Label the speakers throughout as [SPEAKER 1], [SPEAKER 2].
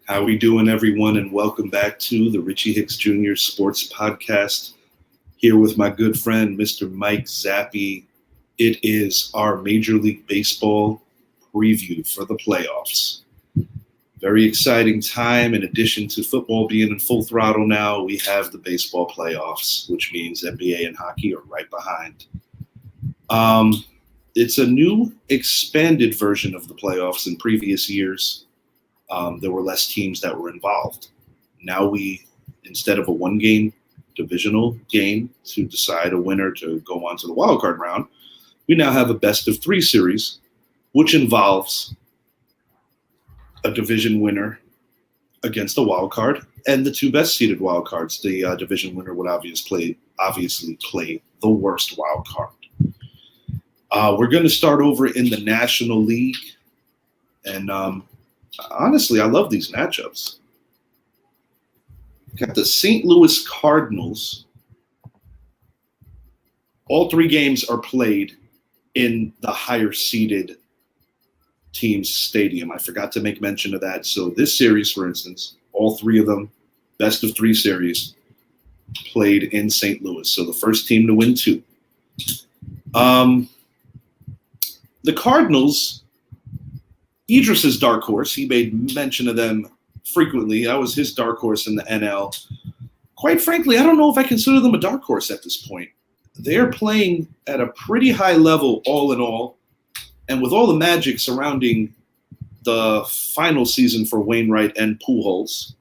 [SPEAKER 1] How we doing, everyone, and welcome back to the Richie Hicks Jr. Sports Podcast. Here with my good friend, Mr. Mike Zappy. It is our Major League Baseball preview for the playoffs. Very exciting time. In addition to football being in full throttle now, we have the baseball playoffs, which means NBA and hockey are right behind. It's a new expanded version of the playoffs. In previous years, there were less teams that were involved. Now instead of a one-game divisional game to decide a winner to go on to the wild card round, we now have a best-of-3 series, which involves a division winner against a wild card and the two best-seeded wild cards. The division winner would obviously play the worst wild card. We're going to start over in the National League, and honestly, I love these matchups. Got the St. Louis Cardinals. All 3 games are played in the higher-seeded team's stadium. I forgot to make mention of that. So this series, for instance, all 3 of them, best-of-3 series, played in St. Louis. So the first team to win 2. The Cardinals, Idris's dark horse, he made mention of them frequently. That was his dark horse in the NL. Quite frankly, I don't know if I consider them a dark horse at this point. They're playing at a pretty high level all in all. And with all the magic surrounding the final season for Wainwright and Pujols,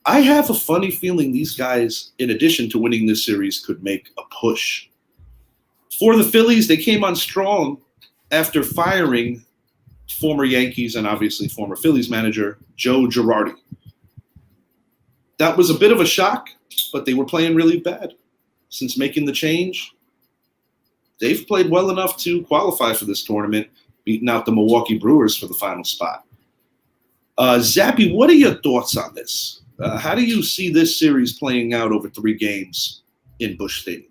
[SPEAKER 1] I have a funny feeling these guys, in addition to winning this series, could make a push. For the Phillies, they came on strong after firing former Yankees and obviously former Phillies manager Joe Girardi. That was a bit of a shock, but they were playing really bad. Since making the change, they've played well enough to qualify for this tournament, beating out the Milwaukee Brewers for the final spot. Zappy, what are your thoughts on this? How do you see this series playing out over 3 games in Busch Stadium?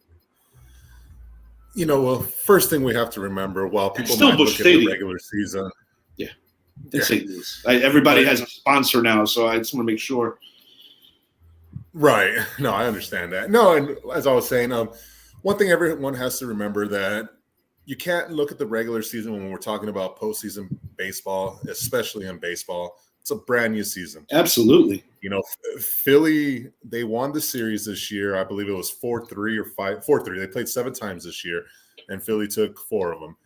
[SPEAKER 2] Well, first thing we have to remember, while people
[SPEAKER 1] still
[SPEAKER 2] might
[SPEAKER 1] Busch
[SPEAKER 2] look at the
[SPEAKER 1] Stadium.
[SPEAKER 2] regular season.
[SPEAKER 1] In St. Louis. Everybody has a sponsor now, so I just want to make sure.
[SPEAKER 2] Right. No, I understand that. No, and as I was saying, one thing everyone has to remember that you can't look at the regular season when we're talking about postseason baseball, especially in baseball. It's a brand new season.
[SPEAKER 1] Absolutely.
[SPEAKER 2] Philly, they won the series this year. I believe it was 4-3 or 4-3. They played 7 times this year, and Philly took 4 of them.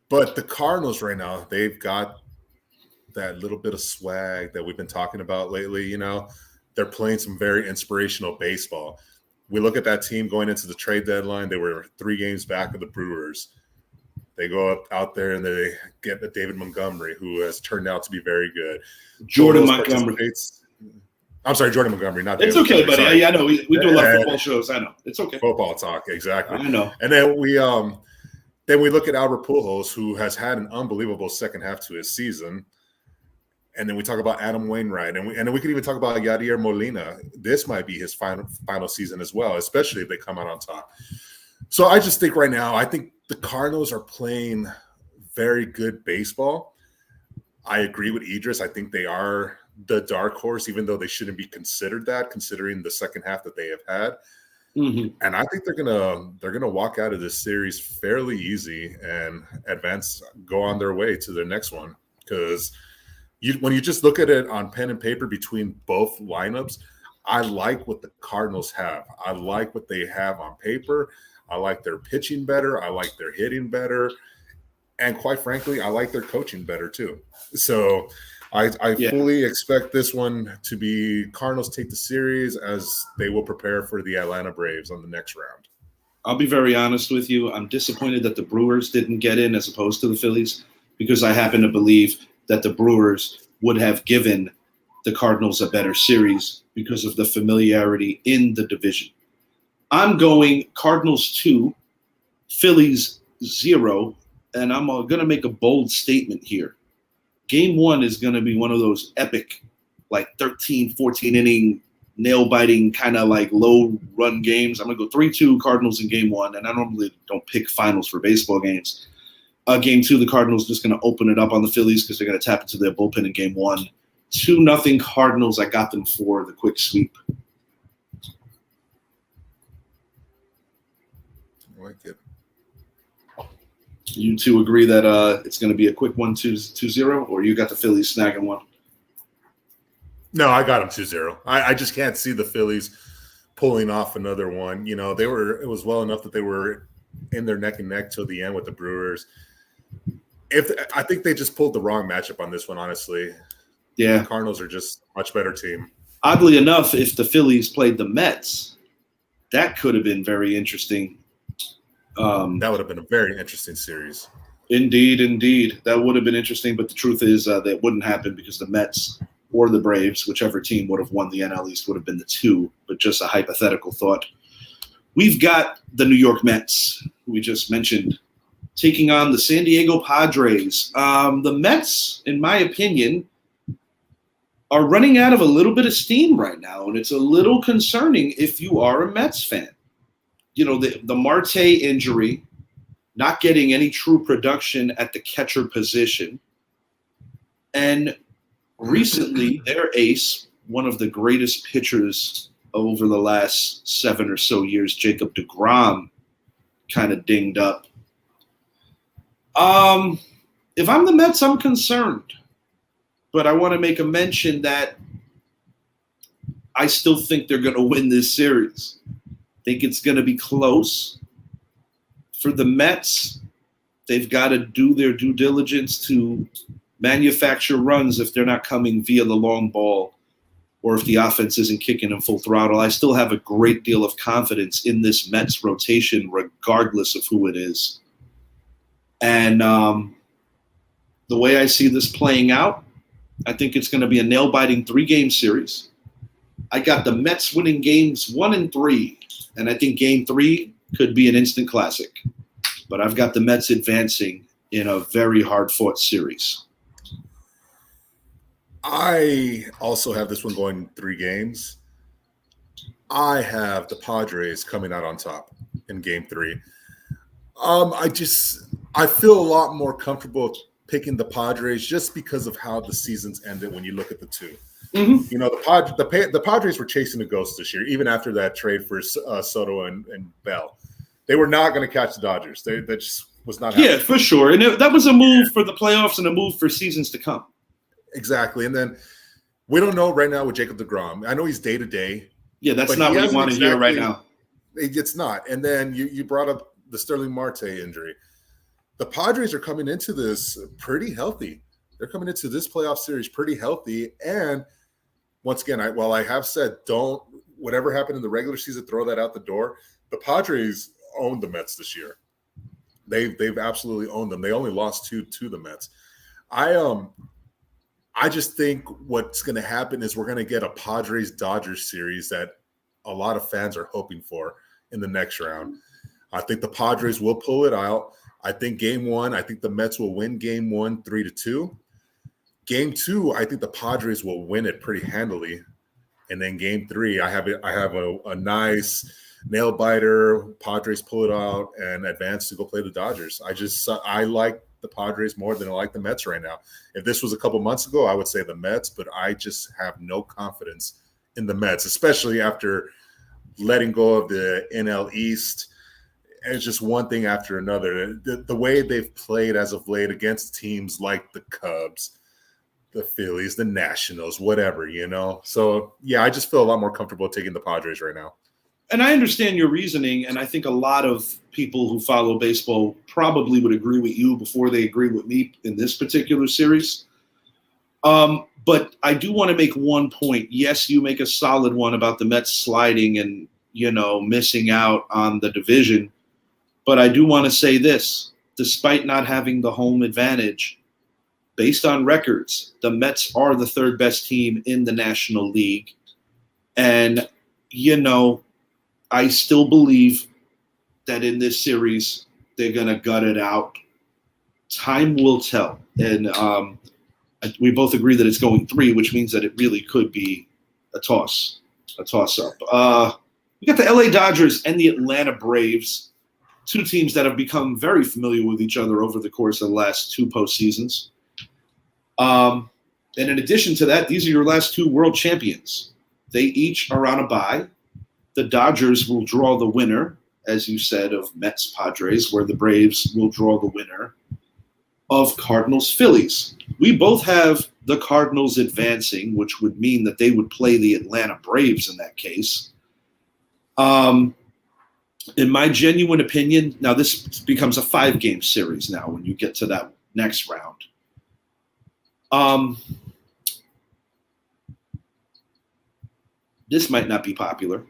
[SPEAKER 2] But the Cardinals right now, they've got that little bit of swag that we've been talking about lately. They're playing some very inspirational baseball. We look at that team going into the trade deadline. They were 3 games back of the Brewers. They go out there and they get a David Montgomery, who has turned out to be very good.
[SPEAKER 1] Jordan Montgomery.
[SPEAKER 2] I'm sorry, Jordan Montgomery, not David.
[SPEAKER 1] It's okay, buddy.
[SPEAKER 2] Sorry.
[SPEAKER 1] I know. We do a lot of football shows. I know. It's okay.
[SPEAKER 2] Football talk, exactly.
[SPEAKER 1] I know.
[SPEAKER 2] And then we look at Albert Pujols, who has had an unbelievable second half to his season. And then we talk about Adam Wainwright, and then we could even talk about Yadier Molina. This might be his final season as well, especially if they come out on top. So I just think right now, I think the Cardinals are playing very good baseball. I agree with Idris. I think they are the dark horse, even though they shouldn't be considered that, considering the second half that they have had. Mm-hmm. And I think they're gonna walk out of this series fairly easy and go on their way to their next one, because when you just look at it on pen and paper between both lineups, I like what the Cardinals have. I like what they have on paper. I like their pitching better. I like their hitting better. And quite frankly, I like their coaching better too. So I fully expect this one to be Cardinals take the series, as they will prepare for the Atlanta Braves on the next round.
[SPEAKER 1] I'll be very honest with you. I'm disappointed that the Brewers didn't get in as opposed to the Phillies, because I happen to believe that the Brewers would have given the Cardinals a better series because of the familiarity in the division. I'm going Cardinals 2, Phillies 0, and I'm going to make a bold statement here. Game 1 is going to be one of those epic, like 13, 14 inning, nail-biting, kind of like low-run games. I'm going to go 3-2 Cardinals in Game 1, and I normally don't pick finals for baseball games. Game 2, the Cardinals just going to open it up on the Phillies because they're going to tap into their bullpen in Game 1. 2-0 Cardinals. I got them for the quick sweep.
[SPEAKER 2] I like it.
[SPEAKER 1] You two agree that it's going to be a quick 1-2-0, or you got the Phillies snagging one?
[SPEAKER 2] No, I got them 2-0. I just can't see the Phillies pulling off another one. You know, it was well enough that they were in their neck and neck till the end with the Brewers. I think they just pulled the wrong matchup on this one, honestly.
[SPEAKER 1] Yeah.
[SPEAKER 2] The Cardinals are just a much better team.
[SPEAKER 1] Oddly enough, if the Phillies played the Mets, that could have been very interesting.
[SPEAKER 2] That would have been a very interesting series.
[SPEAKER 1] Indeed. That would have been interesting, but the truth is that wouldn't happen because the Mets or the Braves, whichever team would have won the NL East, would have been the two, but just a hypothetical thought. We've got the New York Mets, who we just mentioned, taking on the San Diego Padres. The Mets, in my opinion, are running out of a little bit of steam right now, and it's a little concerning if you are a Mets fan. You know, the Marte injury, not getting any true production at the catcher position, and recently their ace, one of the greatest pitchers over the last 7 or so years, Jacob deGrom, kind of dinged up. If I'm the Mets, I'm concerned. But I want to make a mention that I still think they're going to win this series. I think it's going to be close. For the Mets, they've got to do their due diligence to manufacture runs if they're not coming via the long ball or if the offense isn't kicking in full throttle. I still have a great deal of confidence in this Mets rotation, regardless of who it is. And the way I see this playing out, I think it's going to be a nail-biting 3-game series. I got the Mets winning games 1 and 3, and I think Game 3 could be an instant classic. But I've got the Mets advancing in a very hard-fought series.
[SPEAKER 2] I also have this one going 3 games. I have the Padres coming out on top in Game 3. I feel a lot more comfortable picking the Padres just because of how the season's ended when you look at the two.
[SPEAKER 1] Mm-hmm.
[SPEAKER 2] You know, the Padres were chasing a ghost this year, even after that trade for Soto and Bell. They were not going to catch the Dodgers. That just was not happening.
[SPEAKER 1] Yeah, for sure. And that was a move for the playoffs and a move for seasons to come.
[SPEAKER 2] Exactly. And then we don't know right now with Jacob deGrom. I know he's day-to-day.
[SPEAKER 1] Yeah, that's not what you want to hear right now.
[SPEAKER 2] It's not. And then you brought up the Sterling Marte injury. The Padres are coming into this pretty healthy. They're coming into this playoff series pretty healthy. And once again, I have said, whatever happened in the regular season, throw that out the door. The Padres owned the Mets this year. They've absolutely owned them. They only lost 2 to the Mets. I just think what's going to happen is we're going to get a Padres-Dodgers series that a lot of fans are hoping for in the next round. I think the Padres will pull it out. I think Game 1, I think the Mets will win Game 1 3-2. Game 2, I think the Padres will win it pretty handily. And then Game 3, I have a nice nail biter. Padres pull it out and advance to go play the Dodgers. I like the Padres more than I like the Mets right now. If this was a couple months ago, I would say the Mets, but I just have no confidence in the Mets, especially after letting go of the NL East. And it's just one thing after another. The way they've played as of late against teams like the Cubs, the Phillies, the Nationals, whatever, you know. So, yeah, I just feel a lot more comfortable taking the Padres right now.
[SPEAKER 1] And I understand your reasoning, and I think a lot of people who follow baseball probably would agree with you before they agree with me in this particular series. But I do want to make one point. Yes, you make a solid one about the Mets sliding and, missing out on the division. But I do want to say this. Despite not having the home advantage, based on records, the Mets are the 3rd best team in the National League. And, I still believe that in this series, they're going to gut it out. Time will tell. And we both agree that it's going 3, which means that it really could be a toss-up. We got the LA Dodgers and the Atlanta Braves, 2 teams that have become very familiar with each other over the course of the last 2 postseasons. And in addition to that, these are your last two world champions. They each are on a bye. The Dodgers will draw the winner, as you said, of Mets Padres, where the Braves will draw the winner of Cardinals Phillies. We both have the Cardinals advancing, which would mean that they would play the Atlanta Braves in that case. In my genuine opinion, now this becomes a 5-game series now when you get to that next round. This might not be popular.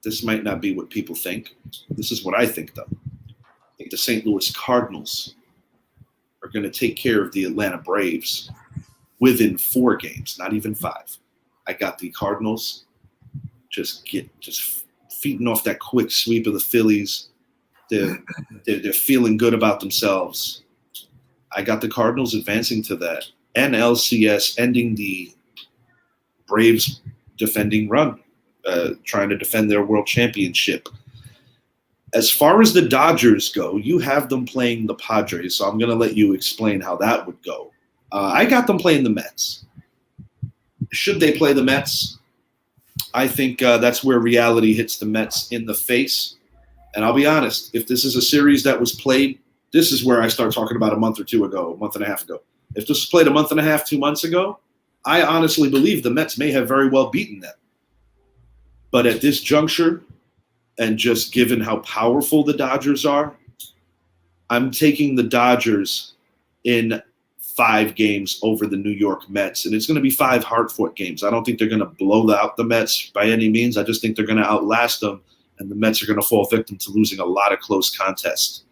[SPEAKER 1] This might not be what people think. This is what I think, though. I think the St. Louis Cardinals are going to take care of the Atlanta Braves within 4 games, not even 5. I got the Cardinals just feeding off that quick sweep of the Phillies. They're feeling good about themselves. I got the Cardinals advancing to that NLCS, ending the Braves defending run, trying to defend their world championship. As far as the Dodgers go, you have them playing the Padres, so I'm going to let you explain how that would go. I got them playing the Mets. Should they play the Mets? I think that's where reality hits the Mets in the face. And I'll be honest, if this is a series that was played, this is where I start talking about a month and a half ago. If this was played a month and a half, 2 months ago, I honestly believe the Mets may have very well beaten them. But at this juncture, and just given how powerful the Dodgers are, I'm taking the Dodgers in 5 games over the New York Mets. And it's going to be 5 hard-fought games. I don't think they're going to blow out the Mets by any means. I just think they're going to outlast them, and the Mets are going to fall victim to losing a lot of close contests.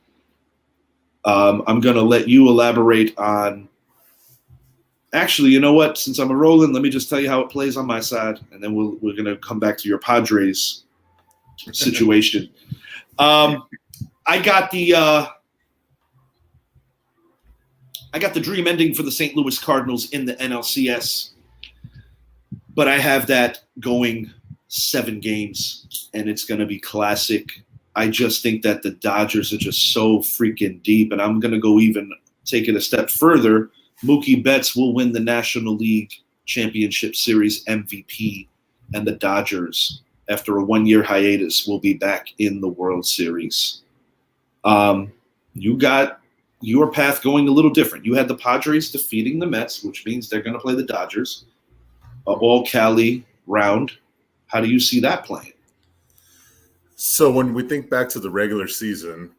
[SPEAKER 1] I'm going to let you elaborate on – actually, you know what? Since I'm a Roland, let me just tell you how it plays on my side, and then we're going to come back to your Padres situation. I got the dream ending for the St. Louis Cardinals in the NLCS, but I have that going 7 games, and it's going to be classic. I just think that the Dodgers are just so freaking deep, and I'm going to go even take it a step further. Mookie Betts will win the National League Championship Series MVP, and the Dodgers, after a 1-year hiatus, will be back in the World Series. You got your path going a little different. You had the Padres defeating the Mets, which means they're going to play the Dodgers. All Cali round. How do you see that playing?
[SPEAKER 2] So when we think back to the regular season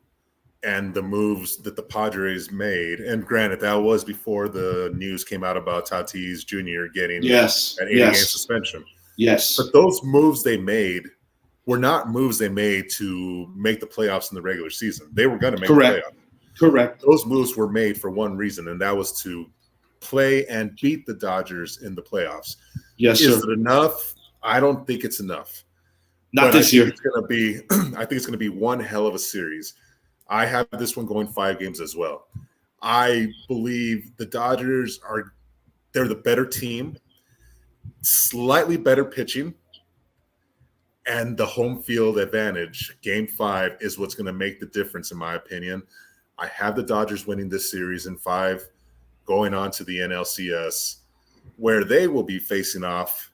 [SPEAKER 2] and the moves that the Padres made, and granted, that was before the news came out about Tatis Jr. getting an 80-game suspension.
[SPEAKER 1] Yes.
[SPEAKER 2] But those moves they made were not moves they made to make the playoffs in the regular season. They were going to make the playoffs.
[SPEAKER 1] Correct.
[SPEAKER 2] Those moves were made for one reason, and that was to play and beat the Dodgers in the playoffs.
[SPEAKER 1] Yes, sir.
[SPEAKER 2] Is it enough? I don't think it's enough.
[SPEAKER 1] Not this year.
[SPEAKER 2] I think it's going to be one hell of a series. I have this one going 5 games as well. I believe the Dodgers they're the better team, slightly better pitching, and the home field advantage. Game 5 is what's going to make the difference, in my opinion. I have the Dodgers winning this series in 5, going on to the NLCS, where they will be facing off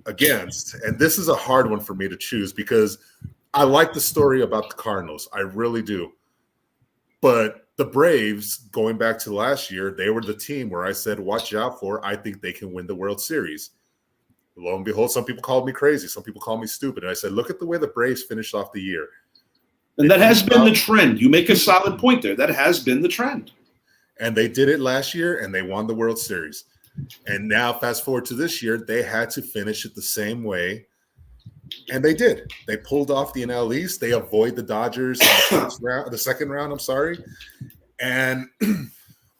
[SPEAKER 2] against, and this is a hard one for me to choose because I like the story about the Cardinals. I really do. But the Braves, going back to last year, they were the team where I said, watch out for. I think they can win the World Series. Lo and behold, some people called me crazy. Some people called me stupid. And I said, look at the way the Braves finished off the year.
[SPEAKER 1] And that has been the trend. You make a solid point there. That has been the trend.
[SPEAKER 2] And they did it last year, and they won the World Series. And now, fast forward to this year, they had to finish it the same way, and they did. They pulled off the NL East. They avoid the Dodgers in the second round. I'm sorry. And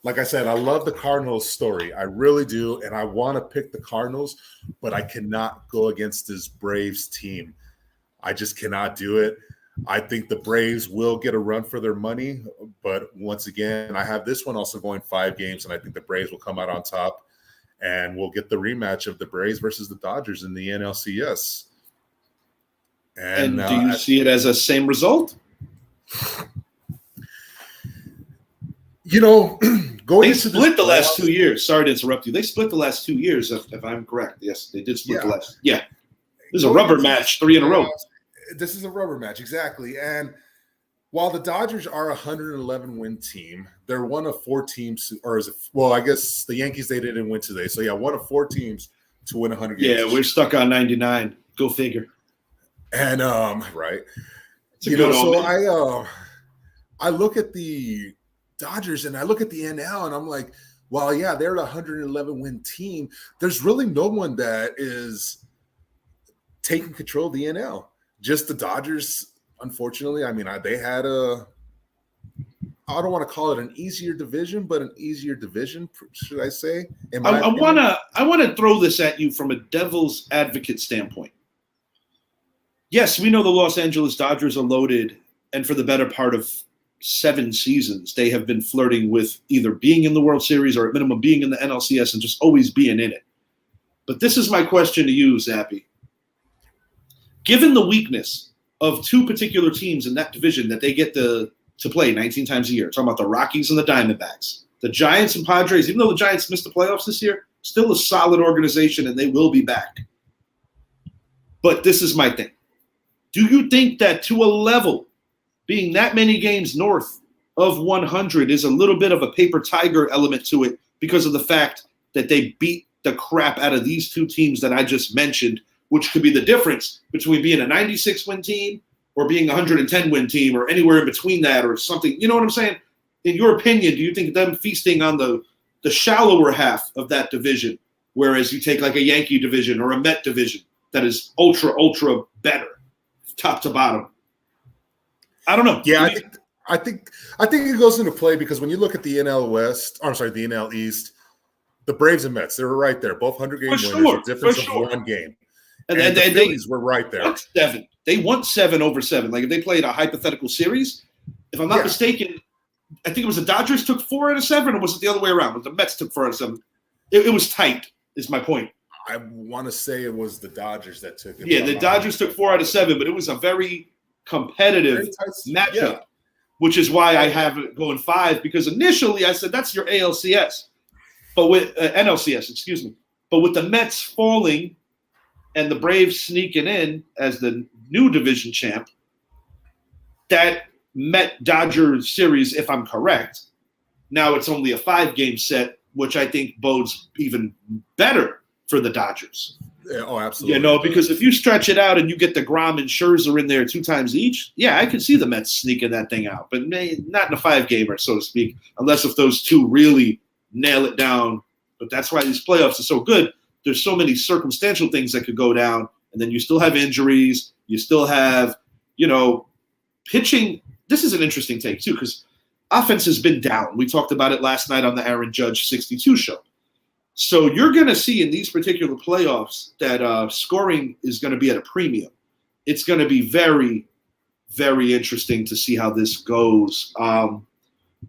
[SPEAKER 2] like I said, I love the Cardinals story. I really do, and I want to pick the Cardinals, but I cannot go against this Braves team. I just cannot do it. I think the Braves will get a run for their money, but once again, I have this one also going 5 games, and I think the Braves will come out on top. And we'll get the rematch of the Braves versus the Dodgers in the NLCS.
[SPEAKER 1] And do you see it as a same result?
[SPEAKER 2] You know, Going
[SPEAKER 1] They
[SPEAKER 2] into
[SPEAKER 1] split the last
[SPEAKER 2] playoffs-
[SPEAKER 1] 2 years. Sorry to interrupt you. They split the last 2 years, if I'm correct. Yes, they did split the last. Yeah. This is a
[SPEAKER 2] Going
[SPEAKER 1] rubber
[SPEAKER 2] into
[SPEAKER 1] match, 3 in a row.
[SPEAKER 2] This is a rubber match, exactly. And while the Dodgers are a 111 win team, they're one of 4 teams, or is it? Well, I guess the Yankees, they didn't win today. So yeah, one of 4 teams to win 100 games.
[SPEAKER 1] Yeah, we're stuck on 99. Go figure.
[SPEAKER 2] And right,
[SPEAKER 1] It's a good
[SPEAKER 2] so
[SPEAKER 1] omen.
[SPEAKER 2] I look at the Dodgers and I look at the NL and I'm like, well, yeah, they're a 111 win team. There's really no one that is taking control of the NL. Just the Dodgers, unfortunately. I mean, they had I don't want to call it an easier division, but an easier division, should I say?
[SPEAKER 1] I want to throw this at you from a devil's advocate standpoint. Yes, we know the Los Angeles Dodgers are loaded, and for the better part of 7 seasons, they have been flirting with either being in the World Series or at minimum being in the NLCS and just always being in it. But this is my question to you, Zappy. Given the weakness of 2 particular teams in that division that they get to play 19 times a year, talking about the Rockies and the Diamondbacks, the Giants and Padres, even though the Giants missed the playoffs this year, still a solid organization and they will be back. But this is my thing. Do you think that to a level, being that many games north of 100 is a little bit of a paper tiger element to it because of the fact that they beat the crap out of these 2 teams that I just mentioned, which could be the difference between being a 96-win team or being a 110-win team or anywhere in between that or something? You know what I'm saying? In your opinion, do you think them feasting on the shallower half of that division, whereas you take like a Yankee division or a Met division that is ultra better, top to bottom? I don't know.
[SPEAKER 2] Yeah, I think it goes into play because when you look at the NL West, the NL East, the Braves and Mets, they were right there, both 100-game winners, a difference of 1 game. And the Phillies were right there.
[SPEAKER 1] 7. They won 7 over 7. Like if they played a hypothetical series, if I'm not mistaken, I think it was the Dodgers took 4 out of 7, or was it the other way around? The Mets took 4 out of 7. It was tight, is my point.
[SPEAKER 2] I want to say it was the Dodgers that took it.
[SPEAKER 1] Yeah, the Dodgers took 4 out of 7, but it was a very competitive matchup, which is why I have it going 5, because initially I said that's your ALCS, but with NLCS, excuse me. But with the Mets falling and the Braves sneaking in as the new division champ, that Met-Dodger series, if I'm correct, now it's only a 5-game set, which I think bodes even better for the Dodgers.
[SPEAKER 2] Yeah, oh, absolutely.
[SPEAKER 1] You know, because if you stretch it out and you get DeGrom and Scherzer in there 2 times each, yeah, I could see the Mets sneaking that thing out, but not in a 5-gamer, so to speak, unless if those 2 really nail it down. But that's why these playoffs are so good. There's so many circumstantial things that could go down, and then you still have injuries. You still have, pitching. This is an interesting take, too, because offense has been down. We talked about it last night on the Aaron Judge 62 show. So you're going to see in these particular playoffs that scoring is going to be at a premium. It's going to be very, very interesting to see how this goes.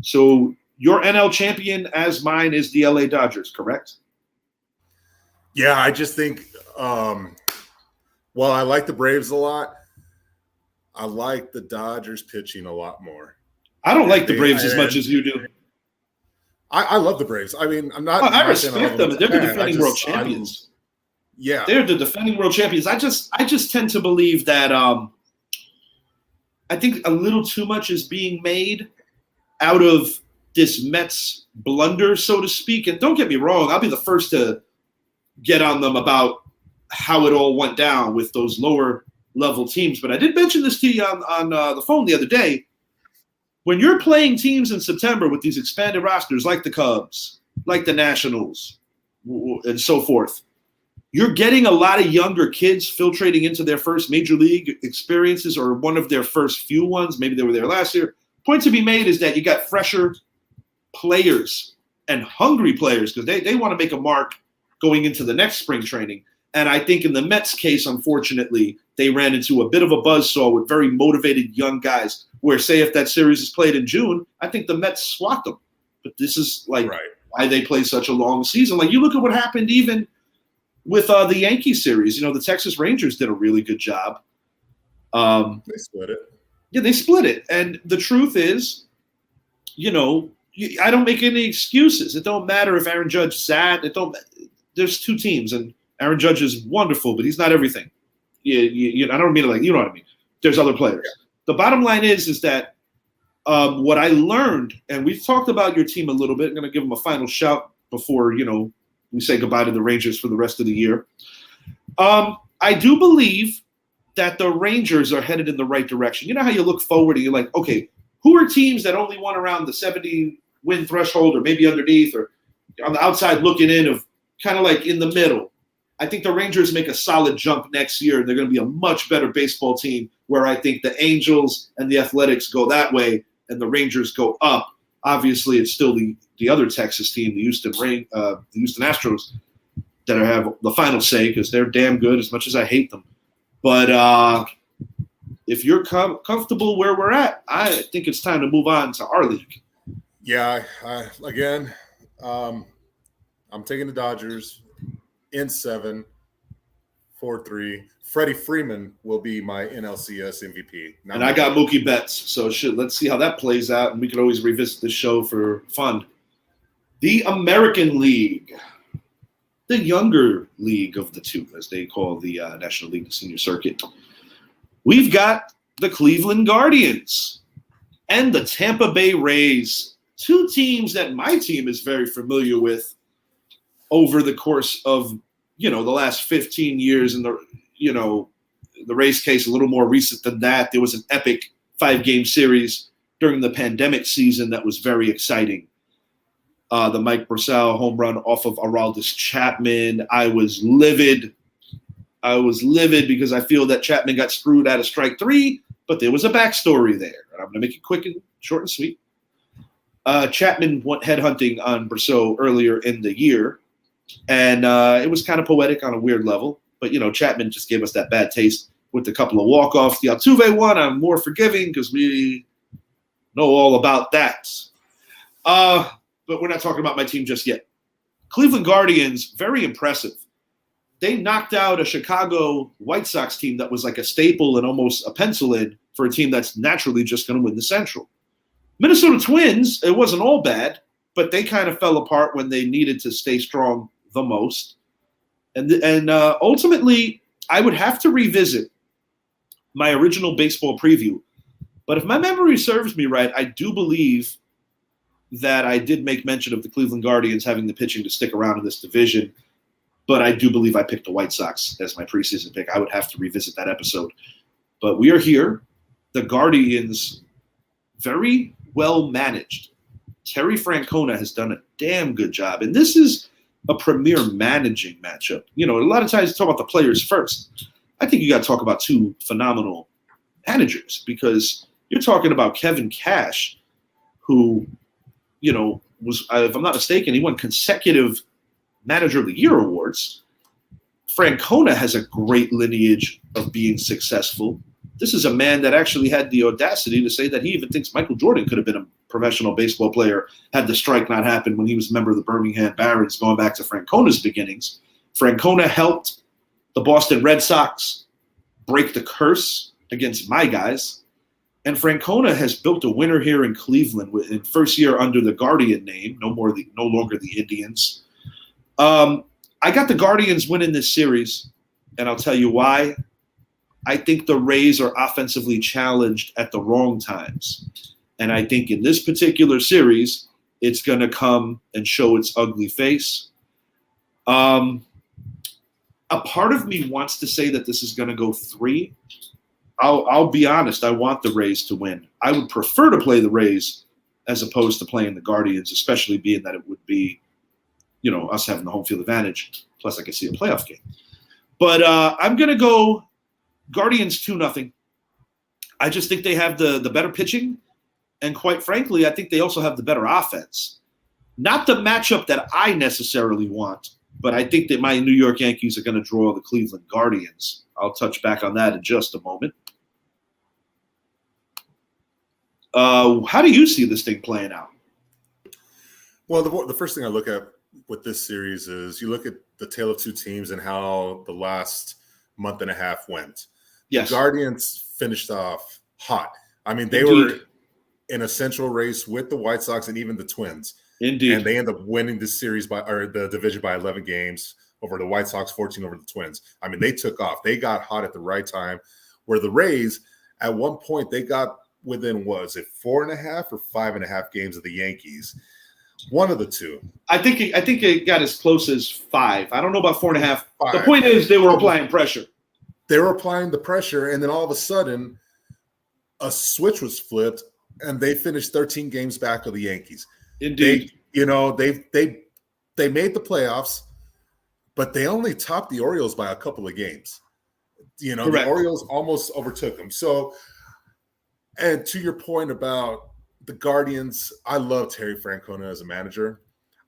[SPEAKER 1] So your NL champion, as mine, is the LA Dodgers, correct?
[SPEAKER 2] Yeah, I just think, I like the Braves a lot. I like the Dodgers pitching a lot more.
[SPEAKER 1] I don't like the Braves as much as you do.
[SPEAKER 2] I love the Braves. I mean, I'm not.
[SPEAKER 1] I respect them. They're the defending world champions.
[SPEAKER 2] Yeah,
[SPEAKER 1] they're the defending world champions. I just tend to believe that I think a little too much is being made out of this Mets blunder, so to speak. And don't get me wrong, I'll be the first to get on them about how it all went down with those lower level teams. But I did mention this to you on the phone the other day. When you're playing teams in September with these expanded rosters like the Cubs, like the Nationals, and so forth, you're getting a lot of younger kids filtrating into their first major league experiences or one of their first few ones. Maybe they were there last year. Point to be made is that you got fresher players and hungry players because they want to make a mark going into the next spring training. And I think in the Mets case, unfortunately, they ran into a bit of a buzzsaw with very motivated young guys where, say, if that series is played in June, I think the Mets swat them. But this is why they play such a long season. Like, you look at what happened even with the Yankee series. The Texas Rangers did a really good job.
[SPEAKER 2] They split it.
[SPEAKER 1] Yeah, they split it. And the truth is, I don't make any excuses. It don't matter if Aaron Judge sat. There's two teams, and Aaron Judge is wonderful, but he's not everything. I don't mean it like, you know what I mean. There's other players. The bottom line is that what I learned, and we've talked about your team a little bit. I'm going to give them a final shout before, we say goodbye to the Rangers for the rest of the year. I do believe that the Rangers are headed in the right direction. You know how you look forward and you're like, okay, who are teams that only won around the 70-win threshold or maybe underneath or on the outside looking in of kind of like in the middle? I think the Rangers make a solid jump next year, and they're going to be a much better baseball team where I think the Angels and the Athletics go that way and the Rangers go up. Obviously, it's still the other Texas team, the Houston Astros, that have the final say because they're damn good as much as I hate them. But if you're comfortable where we're at, I think it's time to move on to our league.
[SPEAKER 2] Yeah, I'm taking the Dodgers in 7, 4-3. Freddie Freeman will be my NLCS MVP.
[SPEAKER 1] And I got Mookie Betts, so let's see how that plays out, and we can always revisit this show for fun. The American League, the younger league of the two, as they call the National League, the senior circuit. We've got the Cleveland Guardians and the Tampa Bay Rays, two teams that my team is very familiar with over the course of, the last 15 years. In the Rays case, a little more recent than that. There was an epic 5-game series during the pandemic season that was very exciting. The Mike Brosseau home run off of Aroldis Chapman. I was livid because I feel that Chapman got screwed out of strike 3, but there was a backstory there. And I'm going to make it quick and short and sweet. Chapman went headhunting on Brosseau earlier in the year, and it was kind of poetic on a weird level. But, Chapman just gave us that bad taste with a couple of walk-offs. The Altuve one, I'm more forgiving because we know all about that. But we're not talking about my team just yet. Cleveland Guardians, very impressive. They knocked out a Chicago White Sox team that was like a staple and almost a pencil in for a team that's naturally just going to win the Central. Minnesota Twins, it wasn't all bad, but they kind of fell apart when they needed to stay strong the most. And ultimately, I would have to revisit my original baseball preview. But if my memory serves me right, I do believe that I did make mention of the Cleveland Guardians having the pitching to stick around in this division. But I do believe I picked the White Sox as my preseason pick. I would have to revisit that episode. But we are here. The Guardians, very well managed. Terry Francona has done a damn good job. And this is a premier managing matchup. A lot of times you talk about the players first. I think you got to talk about two phenomenal managers because you're talking about Kevin Cash, who, was, if I'm not mistaken, he won consecutive Manager of the Year awards. Francona has a great lineage of being successful. This is a man that actually had the audacity to say that he even thinks Michael Jordan could have been a professional baseball player had the strike not happened when he was a member of the Birmingham Barons, going back to Francona's beginnings. Francona helped the Boston Red Sox break the curse against my guys. And Francona has built a winner here in Cleveland in first year under the Guardian name, no longer the Indians. I got the Guardians winning this series, and I'll tell you why. I think the Rays are offensively challenged at the wrong times. And I think in this particular series, it's going to come and show its ugly face. A part of me wants to say that this is going to go 3. I'll be honest. I want the Rays to win. I would prefer to play the Rays as opposed to playing the Guardians, especially being that it would be, us having the home field advantage. Plus, I can see a playoff game. But I'm going to go Guardians 2-0. I just think they have the better pitching. And quite frankly, I think they also have the better offense. Not the matchup that I necessarily want, but I think that my New York Yankees are going to draw the Cleveland Guardians. I'll touch back on that in just a moment. How do you see this thing playing out?
[SPEAKER 2] Well, the first thing I look at with this series is you look at the tale of two teams and how the last month and a half went.
[SPEAKER 1] Yes.
[SPEAKER 2] The Guardians finished off hot. I mean, they
[SPEAKER 1] Indeed.
[SPEAKER 2] were in a central race with the White Sox and even the Twins.
[SPEAKER 1] Indeed.
[SPEAKER 2] And they end up winning this series the division by 11 games over the White Sox, 14 over the Twins. I mean, they took off. They got hot at the right time, where the Rays, at one point, they got within, was it 4.5 or 5.5 games of the Yankees? One of the two.
[SPEAKER 1] I think it got as close as 5. I don't know about 4.5. The point is they were applying pressure.
[SPEAKER 2] They were applying the pressure, and then all of a sudden, a switch was flipped, and they finished 13 games back of the Yankees.
[SPEAKER 1] Indeed.
[SPEAKER 2] They made the playoffs, but they only topped the Orioles by a couple of games.
[SPEAKER 1] Correct.
[SPEAKER 2] The Orioles almost overtook them. So, and to your point about the Guardians, I love Terry Francona as a manager.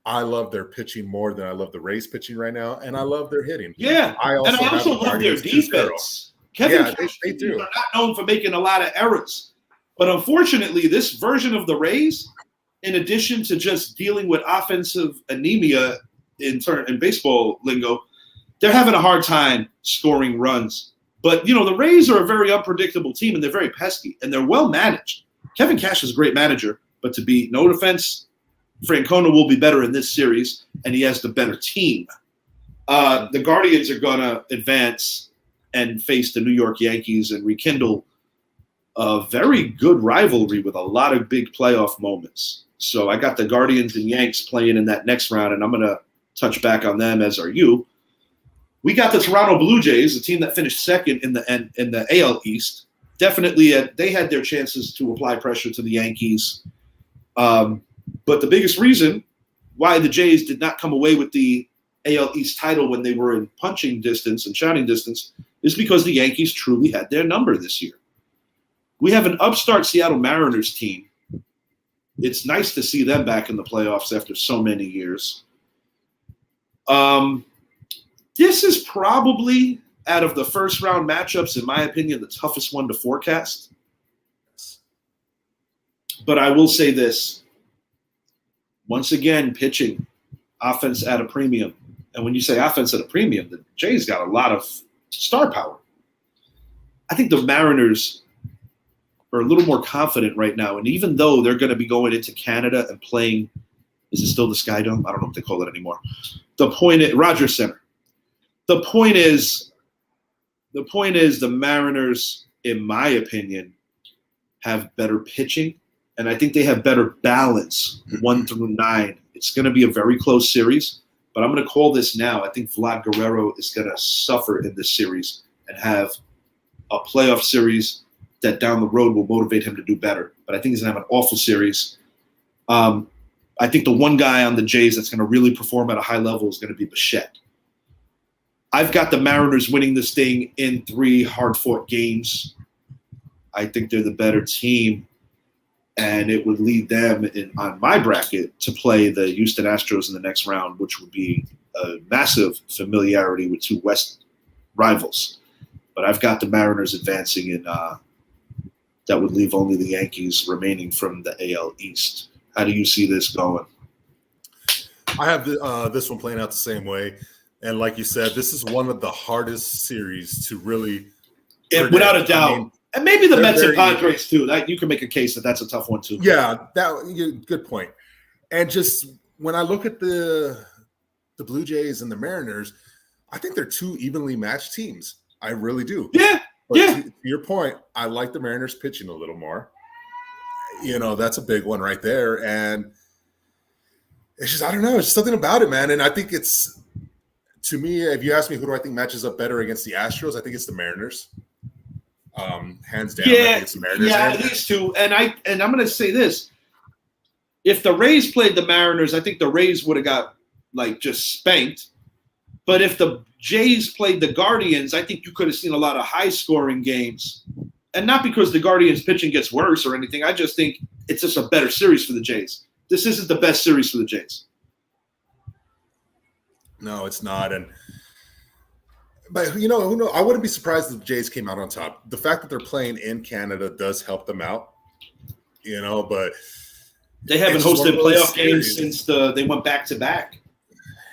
[SPEAKER 2] I love their pitching more than I love the Rays pitching right now, and I love their hitting.
[SPEAKER 1] Yeah, I also love their defense. Kevin Cash,
[SPEAKER 2] they do.
[SPEAKER 1] Are not known for making a lot of errors, but unfortunately, this version of the Rays, in addition to just dealing with offensive anemia in baseball lingo, they're having a hard time scoring runs. But the Rays are a very unpredictable team, and they're very pesky, and they're well managed. Kevin Cash is a great manager, but to be no defense, Francona will be better in this series, and he has the better team. The Guardians are going to advance and face the New York Yankees and rekindle a very good rivalry with a lot of big playoff moments. So I got the Guardians and Yanks playing in that next round, and I'm going to touch back on them, as are you. We got the Toronto Blue Jays, a team that finished second in the AL East. Definitely, they had their chances to apply pressure to the Yankees. But the biggest reason why the Jays did not come away with the AL East title when they were in punching distance and shouting distance is because the Yankees truly had their number this year. We have an upstart Seattle Mariners team. It's nice to see them back in the playoffs after so many years. This is probably, out of the first round matchups, in my opinion, the toughest one to forecast. But I will say this. Once again, pitching, offense at a premium. And when you say offense at a premium, the Jays got a lot of star power. I think the Mariners are a little more confident right now. And even though they're going to be going into Canada and playing, is it still the Sky Dome? I don't know what they call it anymore. The point is, Rogers Center. The point is the Mariners, in my opinion, have better pitching. And I think they have better balance, 1 through 9. It's going to be a very close series, but I'm going to call this now. I think Vlad Guerrero is going to suffer in this series and have a playoff series that down the road will motivate him to do better. But I think he's going to have an awful series. I think the one guy on the Jays that's going to really perform at a high level is going to be Bichette. I've got the Mariners winning this thing in 3 hard-fought games. I think they're the better team. And it would lead them on my bracket to play the Houston Astros in the next round, which would be a massive familiarity with 2 West rivals. But I've got the Mariners advancing, and that would leave only the Yankees remaining from the AL East. How do you see this going?
[SPEAKER 2] I have this one playing out the same way. And like you said, this is one of the hardest series to really predict.
[SPEAKER 1] Without a doubt. I mean, and maybe the Mets and Padres too. You can make a case that that's a tough one too.
[SPEAKER 2] Yeah, good point. And just when I look at the Blue Jays and the Mariners, I think they're 2 evenly matched teams. I really do.
[SPEAKER 1] Yeah,
[SPEAKER 2] but
[SPEAKER 1] yeah.
[SPEAKER 2] To your point, I like the Mariners pitching a little more. That's a big one right there. And it's just, I don't know, it's just something about it, man. And I think it's, to me, if you ask me who do I think matches up better against the Astros, I think it's the Mariners. Hands down.
[SPEAKER 1] Yeah,
[SPEAKER 2] it's the Mariners.
[SPEAKER 1] Yeah, these two. And I'm going to say this: if the Rays played the Mariners, I think the Rays would have got just spanked. But if the Jays played the Guardians, I think you could have seen a lot of high-scoring games. And not because the Guardians' pitching gets worse or anything. I just think it's just a better series for the Jays. This isn't the best series for the Jays.
[SPEAKER 2] No, it's not. But who knows? I wouldn't be surprised if the Jays came out on top. The fact that they're playing in Canada does help them out, but
[SPEAKER 1] they haven't hosted playoff games since they went back to back.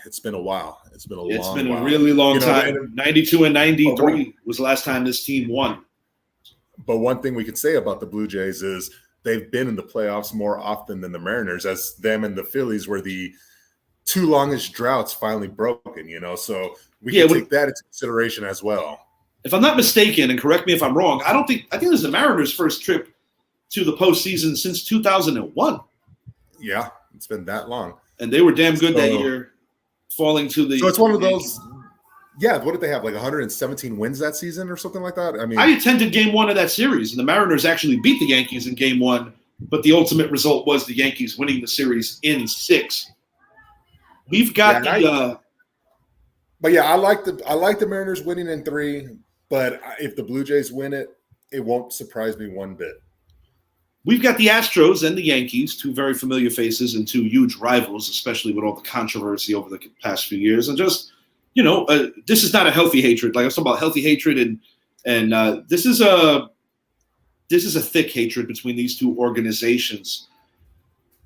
[SPEAKER 2] It's been a while. It's been
[SPEAKER 1] a really long time. 92 and 93 was the last time this team won.
[SPEAKER 2] But one thing we could say about the Blue Jays is they've been in the playoffs more often than the Mariners, as them and the Phillies were the two longest droughts finally broken, so we can take that into consideration as well.
[SPEAKER 1] If I'm not mistaken, and correct me if I'm wrong, I think this is the Mariners' first trip to the postseason since 2001.
[SPEAKER 2] Yeah, it's been that long.
[SPEAKER 1] And they were damn good that year, falling to the.
[SPEAKER 2] So it's one of those. Yeah, what did they have? Like 117 wins that season or something like that?
[SPEAKER 1] I attended Game 1 of that series, and the Mariners actually beat the Yankees in Game 1, but the ultimate result was the Yankees winning the series in 6. We've got
[SPEAKER 2] But yeah, I like the Mariners winning in 3. But if the Blue Jays win it, it won't surprise me one bit.
[SPEAKER 1] We've got the Astros and the Yankees, 2 very familiar faces and 2 huge rivals, especially with all the controversy over the past few years. And just, this is not a healthy hatred. Like I was talking about healthy hatred, and this is a thick hatred between these 2 organizations.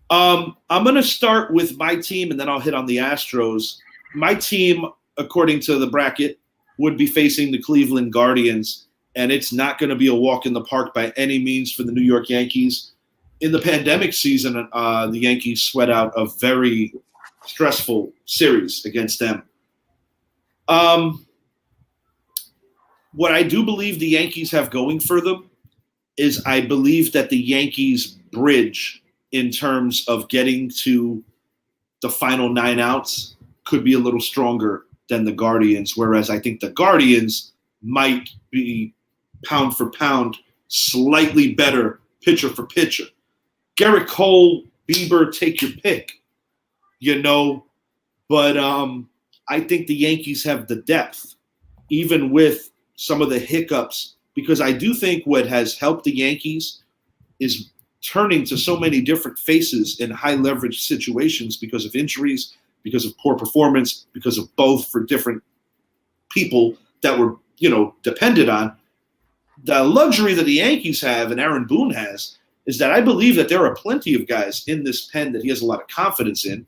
[SPEAKER 1] I'm going to start with my team, and then I'll hit on the Astros. My team, according to the bracket, would be facing the Cleveland Guardians, and it's not going to be a walk in the park by any means for the New York Yankees. In the pandemic season, the Yankees sweat out a very stressful series against them. What I do believe the Yankees have going for them is I believe that the Yankees bridge in terms of getting to the final 9 outs could be a little stronger than the Guardians, whereas I think the Guardians might be pound for pound slightly better pitcher for pitcher. Garrett Cole, Bieber, take your pick, but I think the Yankees have the depth, even with some of the hiccups, because I do think what has helped the Yankees is turning to so many different faces in high leverage situations because of injuries, because of poor performance, because of both for different people that were, depended on. The luxury that the Yankees have and Aaron Boone has is that I believe that there are plenty of guys in this pen that he has a lot of confidence in.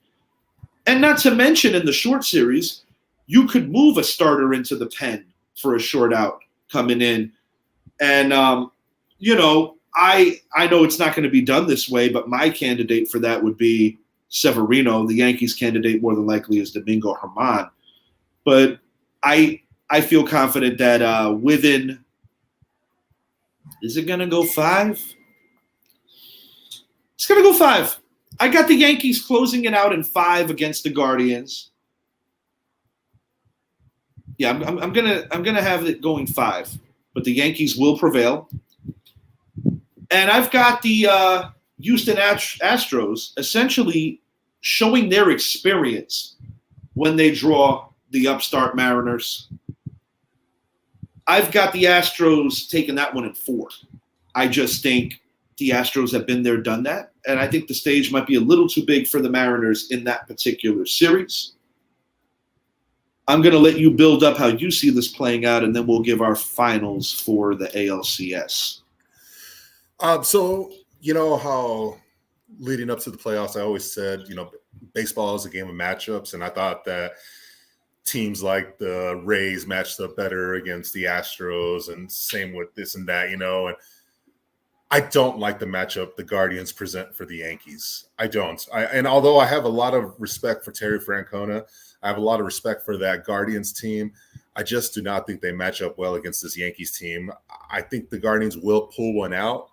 [SPEAKER 1] And not to mention in the short series, you could move a starter into the pen for a short out coming in. And, I know it's not going to be done this way, but my candidate for that would be Severino. The Yankees candidate more than likely is Domingo Germán. But I feel confident that within – is it going to go 5? It's going to go 5. I got the Yankees closing it out in 5 against the Guardians. Yeah, I'm gonna have it going 5, but the Yankees will prevail. And I've got the Houston Astros essentially showing their experience when they draw the upstart Mariners. I've got the Astros taking that one at 4. I just think the Astros have been there, done that, and I think the stage might be a little too big for the Mariners in that particular series. I'm going to let you build up how you see this playing out, and then we'll give our finals for the ALCS.
[SPEAKER 2] So, how leading up to the playoffs, I always said, baseball is a game of matchups, and I thought that teams like the Rays matched up better against the Astros, and same with this and that, and I don't like the matchup the Guardians present for the Yankees. I don't. And although I have a lot of respect for Terry Francona, I have a lot of respect for that Guardians team, I just do not think they match up well against this Yankees team. I think the Guardians will pull one out.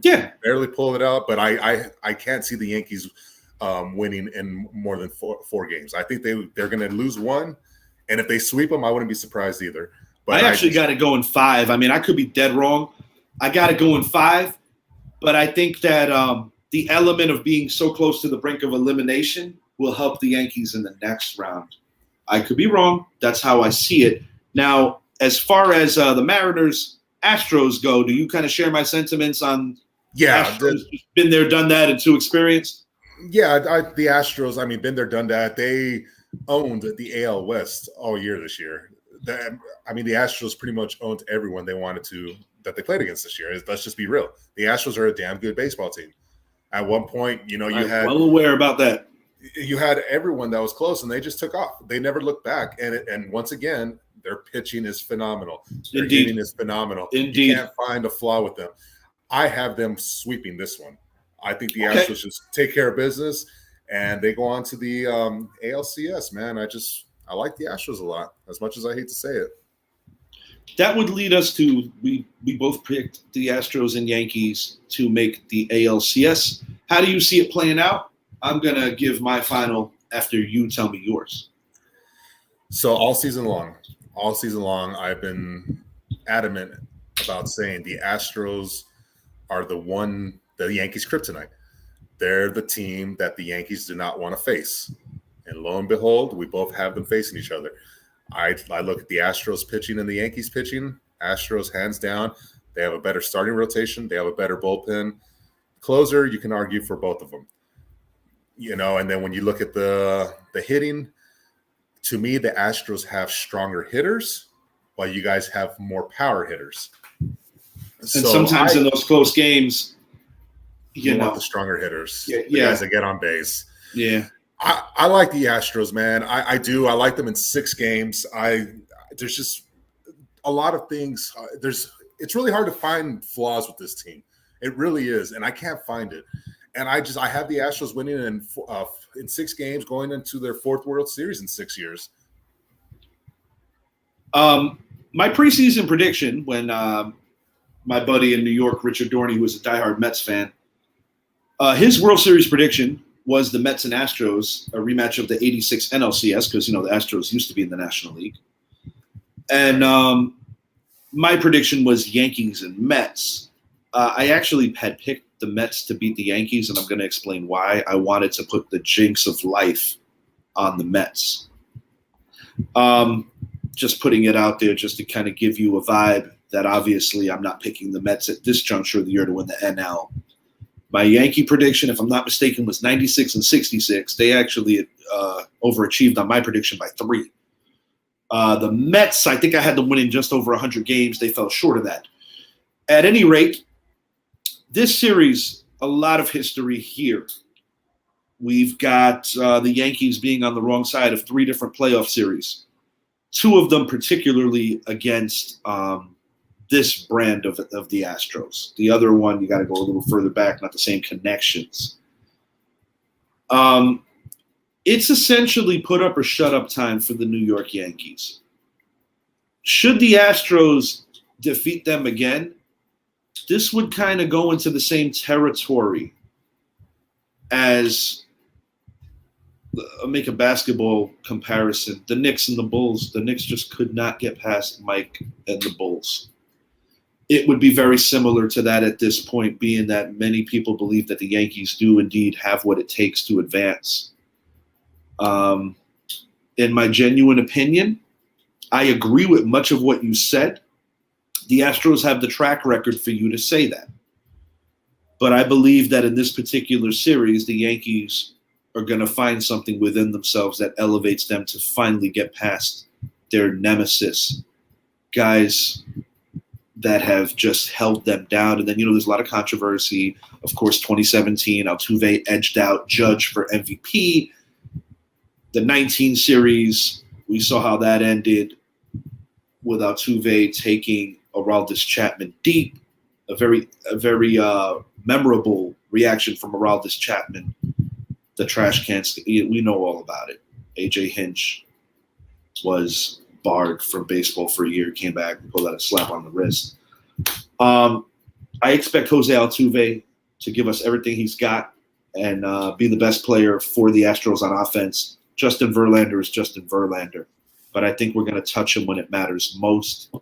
[SPEAKER 1] Yeah.
[SPEAKER 2] Barely pull it out, but I can't see the Yankees winning in more than four games. I think they're going to lose one, and if they sweep them, I wouldn't be surprised either. But
[SPEAKER 1] I actually got it going 5. I mean, I could be dead wrong. I got it going 5, but I think that the element of being so close to the brink of elimination will help the Yankees in the next round. I could be wrong. That's how I see it. Now, as far as the Mariners Astros go, do you kind of share my sentiments on Astros been there, done that, and too experienced?
[SPEAKER 2] Yeah, the Astros, I mean, been there, done that. They owned the AL West all year this year. The Astros pretty much owned everyone they wanted to that they played against this year. Let's just be real. The Astros are a damn good baseball team. At one point, I'm
[SPEAKER 1] well aware about that.
[SPEAKER 2] You had everyone that was close, and they just took off. They never looked back. And once again, their pitching is phenomenal. Their hitting is phenomenal.
[SPEAKER 1] Indeed.
[SPEAKER 2] You can't find a flaw with them. I have them sweeping this one. I think the Astros just take care of business and they go on to the ALCS, man. I like the Astros a lot, as much as I hate to say it.
[SPEAKER 1] That would lead us to we both picked the Astros and Yankees to make the ALCS. How do you see it playing out? I'm going to give my final after you tell me yours.
[SPEAKER 2] So all season long, I've been adamant about saying the Astros are the Yankees' kryptonite. They're the team that the Yankees do not want to face. And lo and behold, we both have them facing each other. I look at the Astros pitching and the Yankees pitching. Astros, hands down, they have a better starting rotation. They have a better bullpen. Closer, you can argue for both of them. And then when you look at the hitting, to me, the Astros have stronger hitters, while you guys have more power hitters.
[SPEAKER 1] And sometimes in those close games,
[SPEAKER 2] you want the stronger hitters, the guys that get on base.
[SPEAKER 1] Yeah.
[SPEAKER 2] I like the Astros, man. I do. I like them in 6 games. There's just a lot of things. It's really hard to find flaws with this team. It really is, and I can't find it. And I have the Astros winning in 6 games, going into their 4th World Series in 6 years.
[SPEAKER 1] My preseason prediction, when my buddy in New York, Richard Dorney, who was a diehard Mets fan, his World Series prediction was the Mets and Astros, a rematch of the '86 NLCS, because the Astros used to be in the National League. And my prediction was Yankees and Mets. I actually had picked the Mets to beat the Yankees, and I'm going to explain why. I wanted to put the jinx of life on the Mets. Just putting it out there just to kind of give you a vibe that obviously I'm not picking the Mets at this juncture of the year to win the NL. My Yankee prediction, if I'm not mistaken, was 96 and 66. They actually overachieved on my prediction by 3. The Mets, I think I had them winning just over 100 games. They fell short of that. At any rate, this series, a lot of history here. We've got the Yankees being on the wrong side of 3 different playoff series. 2 of them particularly against this brand of the Astros. The other one, you got to go a little further back, not the same connections. It's essentially put up or shut up time for the New York Yankees. Should the Astros defeat them again, this would kind of go into the same territory as I'll make a basketball comparison. The Knicks and the Bulls. The Knicks just could not get past Mike and the Bulls. It would be very similar to that at this point, being that many people believe that the Yankees do indeed have what it takes to advance. In my genuine opinion, I agree with much of what you said. The Astros have the track record for you to say that. But I believe that in this particular series, the Yankees are going to find something within themselves that elevates them to finally get past their nemesis, guys that have just held them down. And then, there's a lot of controversy. Of course, 2017, Altuve edged out Judge for MVP. The 19 series, we saw how that ended with Altuve taking Aroldis Chapman deep. A very memorable reaction from Aroldis Chapman. The trash cans, we know all about it. A.J. Hinch was barred from baseball for a year, came back and pulled out a slap on the wrist. I expect Jose Altuve to give us everything he's got and be the best player for the Astros on offense. Justin Verlander is Justin Verlander, but I think we're going to touch him when it matters most.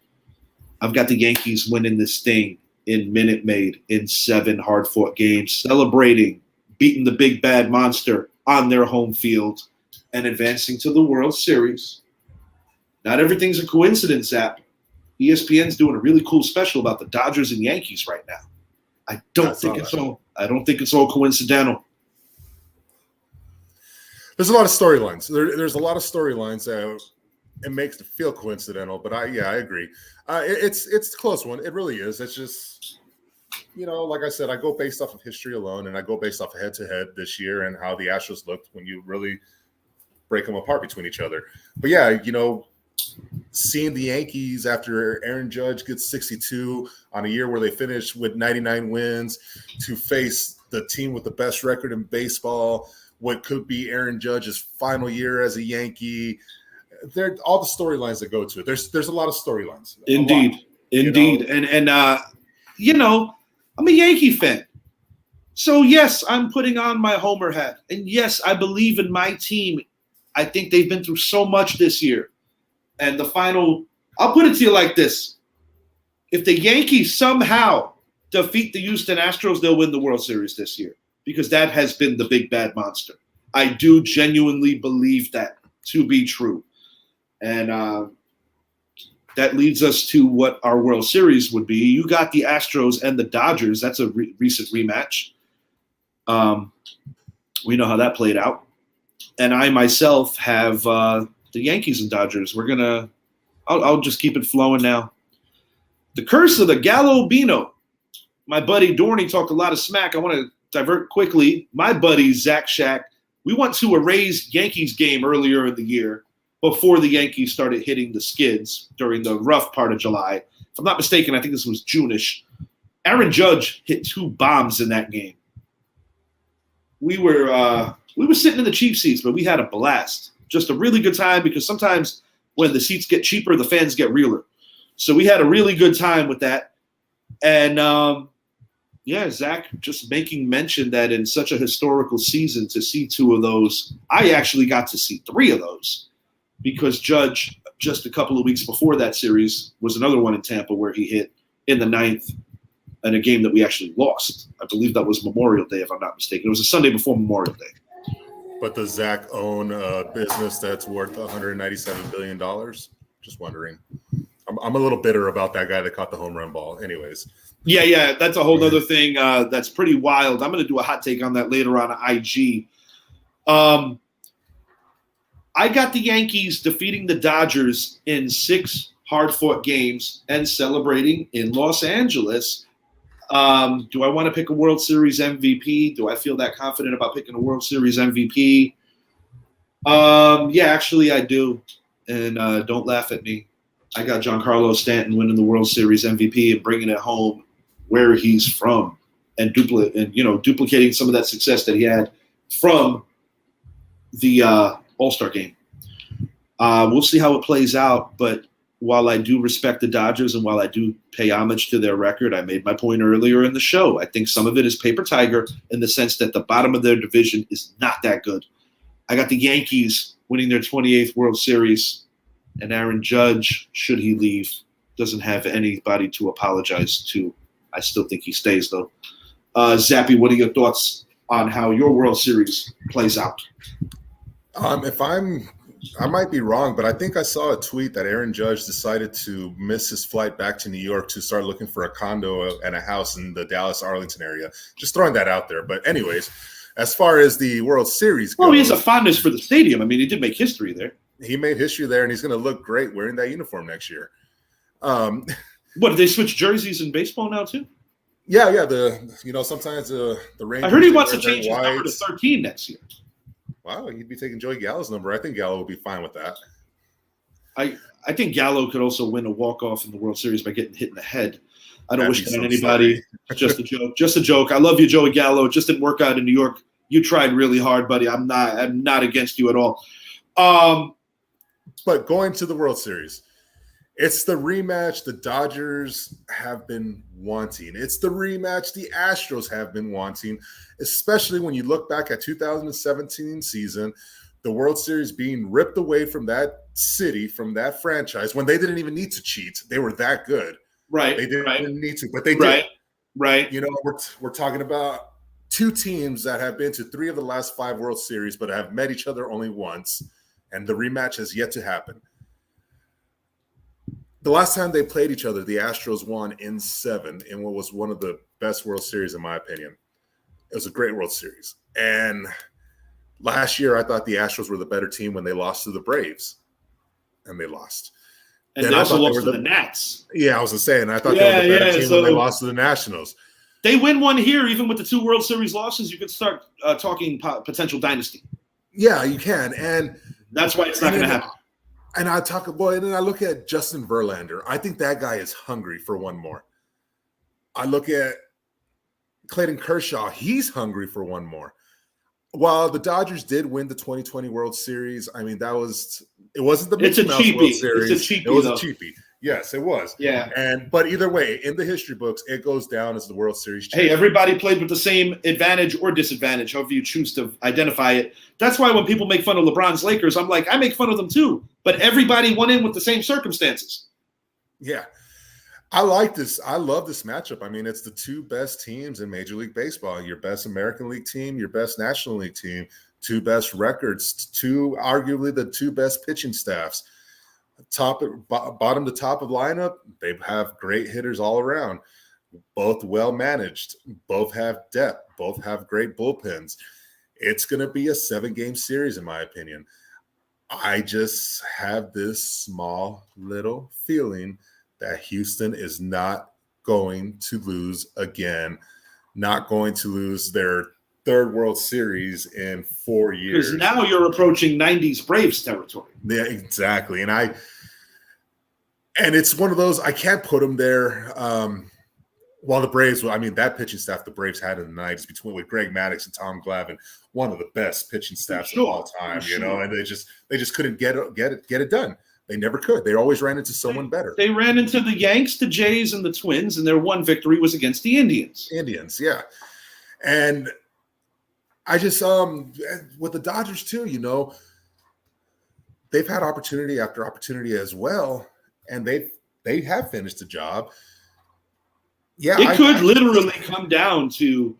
[SPEAKER 1] I've got the Yankees winning this thing in Minute Maid in 7 hard-fought games, celebrating beating the big bad monster on their home field and advancing to the World Series. Not everything's a coincidence, Zap. ESPN's doing a really cool special about the Dodgers and Yankees right now. I don't think it's all coincidental.
[SPEAKER 2] There's a lot of storylines. There's a lot of storylines that it makes it feel coincidental, but I agree. It's a close one. It really is. It's just, like I said, I go based off of history alone, and I go based off of head-to-head this year and how the Astros looked when you really break them apart between each other. But yeah, seeing the Yankees after Aaron Judge gets 62 on a year where they finished with 99 wins to face the team with the best record in baseball, what could be Aaron Judge's final year as a Yankee. There, all the storylines that go to it. There's a lot of storylines.
[SPEAKER 1] Indeed. And I'm a Yankee fan. So, yes, I'm putting on my Homer hat. And, yes, I believe in my team. I think they've been through so much this year. And the final – I'll put it to you like this. If the Yankees somehow defeat the Houston Astros, they'll win the World Series this year because that has been the big bad monster. I do genuinely believe that to be true. And that leads us to what our World Series would be. You got the Astros and the Dodgers. That's a recent rematch. We know how that played out. And I myself have the Yankees and Dodgers. I'll just keep it flowing now. The curse of the Gallo Bino. My buddy Dorney talked a lot of smack. I want to divert quickly. My buddy Zach Shack, we went to a Rays Yankees game earlier in the year before the Yankees started hitting the skids during the rough part of July. If I'm not mistaken, I think this was June-ish. Aaron Judge hit 2 bombs in that game. We were sitting in the cheap seats, but we had a blast. Just a really good time because sometimes when the seats get cheaper, the fans get realer. So we had a really good time with that. And, Zach just making mention that in such a historical season to see 2 of those, I actually got to see 3 of those because Judge, just a couple of weeks before that series, was another one in Tampa where he hit in the 9th in a game that we actually lost. I believe that was Memorial Day, if I'm not mistaken. It was a Sunday before Memorial Day.
[SPEAKER 2] But does Zach own a business that's worth $197 billion? Just wondering. I'm a little bitter about that guy that caught the home run ball. Anyways.
[SPEAKER 1] Yeah, that's a whole other thing that's pretty wild. I'm going to do a hot take on that later on IG. I got the Yankees defeating the Dodgers in 6 hard-fought games and celebrating in Los Angeles. Do I want to pick a World Series MVP? Do I feel that confident about picking a World Series MVP? Yeah, actually I do. And don't laugh at me. I got Giancarlo Stanton winning the World Series MVP and bringing it home where he's from and duplicating some of that success that he had from the All-Star game. We'll see how it plays out, but while I do respect the Dodgers and while I do pay homage to their record, I made my point earlier in the show. I think some of it is paper tiger in the sense that the bottom of their division is not that good. I got the Yankees winning their 28th World Series, and Aaron Judge, should he leave, doesn't have anybody to apologize to. I still think he stays, though. Zappy, what are your thoughts on how your World Series plays out?
[SPEAKER 2] I might be wrong, but I think I saw a tweet that Aaron Judge decided to miss his flight back to New York to start looking for a condo and a house in the Dallas-Arlington area. Just throwing that out there. But anyways, as far as the World Series goes.
[SPEAKER 1] Well, he has a fondness for the stadium. I mean, he did make history there.
[SPEAKER 2] He made history there, and he's going to look great wearing that uniform next year.
[SPEAKER 1] What, did they switch jerseys in baseball now, too?
[SPEAKER 2] Yeah. Sometimes the Rangers.
[SPEAKER 1] I heard he wants to change his number to 13 next year.
[SPEAKER 2] Wow, he'd be taking Joey Gallo's number. I think Gallo would be fine with that.
[SPEAKER 1] I think Gallo could also win a walk-off in the World Series by getting hit in the head. I don't
[SPEAKER 2] That'd
[SPEAKER 1] wish
[SPEAKER 2] be
[SPEAKER 1] that on
[SPEAKER 2] so
[SPEAKER 1] anybody. Just a joke. Just a joke. I love you, Joey Gallo. It just didn't work out in New York. You tried really hard, buddy. I'm not against you at all.
[SPEAKER 2] But going to the World Series, it's the rematch the Dodgers have been wanting. It's the rematch the Astros have been wanting, especially when you look back at 2017 season, the World Series being ripped away from that city, from that franchise, when they didn't even need to cheat. They were that good.
[SPEAKER 1] Right.
[SPEAKER 2] They didn't need to, but they did.
[SPEAKER 1] Right.
[SPEAKER 2] We're talking about 2 teams that have been to 3 of the last 5 World Series, but have met each other only once, and the rematch has yet to happen. The last time they played each other, the Astros won in 7 in what was one of the best World Series, in my opinion. It was a great World Series. And last year, I thought the Astros were the better team when they lost to the Braves. And they lost.
[SPEAKER 1] And they also lost to the Nats.
[SPEAKER 2] Yeah, I was saying, I thought they were the better team when they lost to the Nationals.
[SPEAKER 1] They win one here, even with the 2 World Series losses, you could start talking potential dynasty.
[SPEAKER 2] Yeah, you can. And
[SPEAKER 1] that's why it's not going to happen.
[SPEAKER 2] And and then I look at Justin Verlander. I think that guy is hungry for one more. I look at Clayton Kershaw. He's hungry for one more. While the Dodgers did win the 2020 World Series, I mean, it wasn't the Mickey Mouse World Series.
[SPEAKER 1] It's a cheapie.
[SPEAKER 2] It was a cheapie. Yes, it was.
[SPEAKER 1] Yeah.
[SPEAKER 2] But either way, in the history books, it goes down as the World Series champion.
[SPEAKER 1] Hey, everybody played with the same advantage or disadvantage, however you choose to identify it. That's why when people make fun of LeBron's Lakers, I'm like, I make fun of them too. But everybody went in with the same circumstances.
[SPEAKER 2] Yeah. I like this. I love this matchup. I mean, it's the two best teams in Major League Baseball. Your best American League team, your best National League team, two best records, arguably the two best pitching staffs. Bottom to top of lineup, they have great hitters all around. Both well managed. Both have depth. Both have great bullpens. It's going to be a 7-game series, in my opinion. I just have this small little feeling that Houston is not going to lose again, not going to lose their third World Series in 4 years.
[SPEAKER 1] Because now you're approaching 90s Braves territory.
[SPEAKER 2] Yeah, exactly. And it's one of those, I can't put them there. While the Braves, I mean, that pitching staff the Braves had in the 90s with Greg Maddux and Tom Glavine, one of the best pitching staffs of all time, you know, and they just couldn't get it done. They never could. They always ran into someone better. They
[SPEAKER 1] ran into the Yanks, the Jays, and the Twins, and their one victory was against the Indians.
[SPEAKER 2] Yeah. And I just with the Dodgers too, you know, they've had opportunity after opportunity as well, and they have finished the job. Yeah,
[SPEAKER 1] it could literally come down to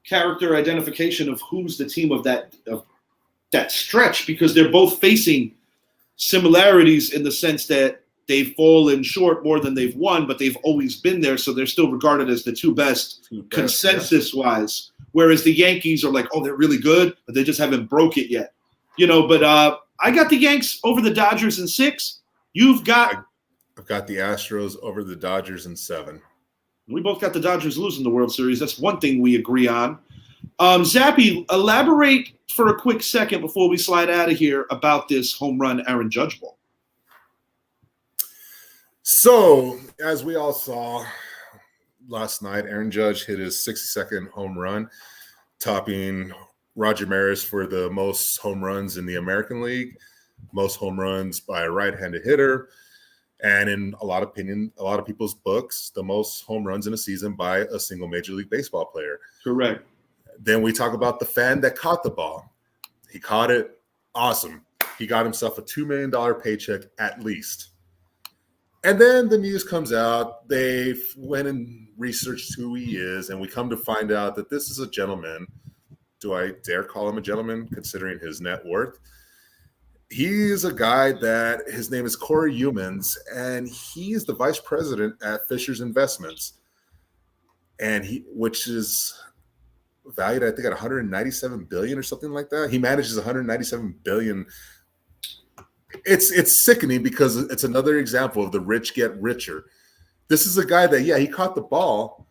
[SPEAKER 1] character identification of who's the team of that stretch, because they're both facing similarities in the sense that they've fallen short more than they've won, but they've always been there, so they're still regarded as the two best consensus-wise. Whereas the Yankees are like, oh, they're really good, but they just haven't broke it yet. You know, but I got the Yanks over the Dodgers in 6. I've
[SPEAKER 2] got the Astros over the Dodgers in 7.
[SPEAKER 1] We both got the Dodgers losing the World Series. That's one thing we agree on. Zappy, elaborate for a quick second before we slide out of here about this home run Aaron Judge ball.
[SPEAKER 2] So, as we all saw last night, Aaron Judge hit his 62nd home run, topping Roger Maris for the most home runs in the American League, most home runs by a right-handed hitter, and in a lot of people's books, the most home runs in a season by a single Major League Baseball player.
[SPEAKER 1] Correct.
[SPEAKER 2] Then we talk about the fan that caught the ball. He caught it. Awesome. He got himself a $2 million paycheck at least. And then the news comes out. They went and researched who he is, and we come to find out that this is a gentleman. Do I dare call him a gentleman considering his net worth? He's a guy that his name is Corey Humans, and he's the vice president at Fisher's Investments, and which is valued, I think, at $197 billion or something like that. He manages $197 billion. It's sickening because it's another example of the rich get richer. This is a guy that, he caught the ball.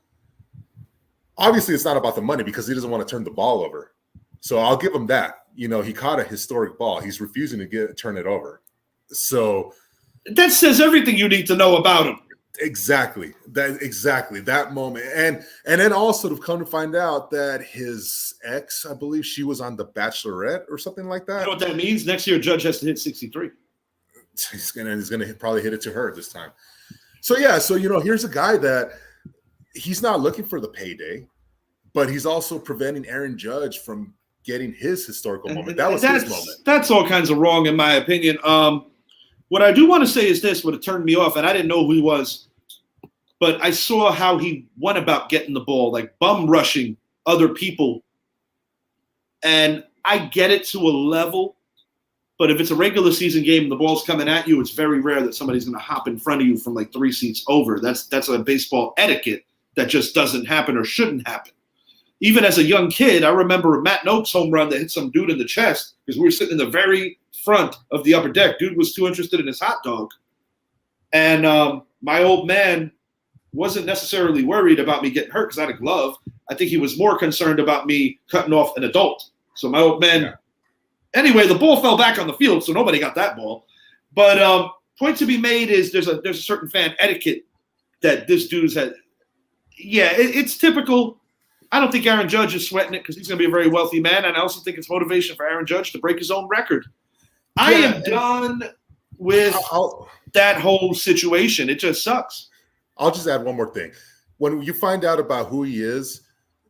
[SPEAKER 2] Obviously, it's not about the money because he doesn't want to turn the ball over. So I'll give him that. You know, he caught a historic ball. He's refusing to turn it over. So
[SPEAKER 1] that says everything you need to know about him.
[SPEAKER 2] Exactly that moment. And then also to come to find out that his ex, I believe she was on The Bachelorette or something like that.
[SPEAKER 1] You know what that means? Next year, Judge has to hit 63.
[SPEAKER 2] He's gonna probably hit it to her this time. So here's a guy that he's not looking for the payday, but he's also preventing Aaron Judge from getting his historical moment. That was his moment. That's
[SPEAKER 1] all kinds of wrong, in my opinion. What I do want to say is this: what it turned me off, and I didn't know who he was, but I saw how he went about getting the ball, like bum rushing other people. And I get it to a level, but if it's a regular season game and the ball's coming at you, it's very rare that somebody's going to hop in front of you from like 3 seats over. That's a baseball etiquette that just doesn't happen or shouldn't happen. Even as a young kid, I remember Matt Noakes' home run that hit some dude in the chest because we were sitting in the very front of the upper deck. Dude was too interested in his hot dog. And my old man wasn't necessarily worried about me getting hurt because I had a glove. I think he was more concerned about me cutting off an adult. So my old man, Anyway, the ball fell back on the field, so nobody got that ball. But point to be made is there's a certain fan etiquette that this dude's had. Yeah, it's typical. I don't think Aaron Judge is sweating it because he's going to be a very wealthy man, and I also think it's motivation for Aaron Judge to break his own record. I am done with that whole situation. It just sucks.
[SPEAKER 2] I'll just add one more thing. When you find out about who he is,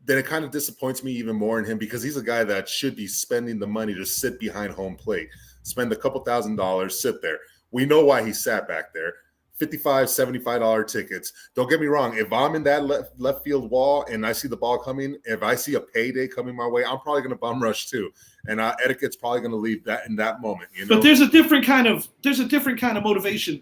[SPEAKER 2] then it kind of disappoints me even more in him because he's a guy that should be spending the money to sit behind home plate, spend a couple $1,000s, sit there. We know why he sat back there. $55, $75 tickets. Don't get me wrong. If I'm in that left field wall and I see the ball coming, if I see a payday coming my way, I'm probably going to bum rush too. And etiquette's probably going to leave that in that moment. You know?
[SPEAKER 1] But there's a different kind of motivation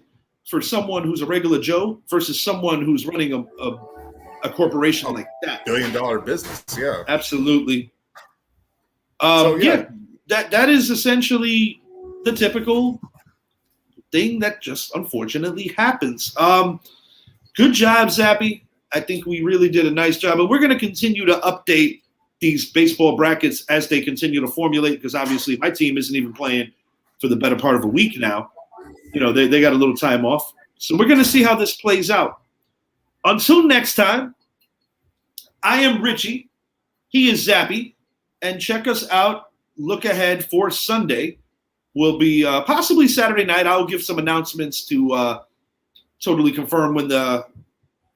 [SPEAKER 1] for someone who's a regular Joe versus someone who's running a corporation like that.
[SPEAKER 2] $1 billion business. Yeah,
[SPEAKER 1] absolutely. That is essentially the typical thing that just unfortunately happens. Good job, Zappy. I think we really did a nice job. And we're going to continue to update these baseball brackets as they continue to formulate because obviously my team isn't even playing for the better part of a week now. You know, they got a little time off. So we're going to see how this plays out. Until next time, I am Richie. He is Zappy. And check us out. Look ahead for Sunday. Will be possibly Saturday night. I'll give some announcements to totally confirm when the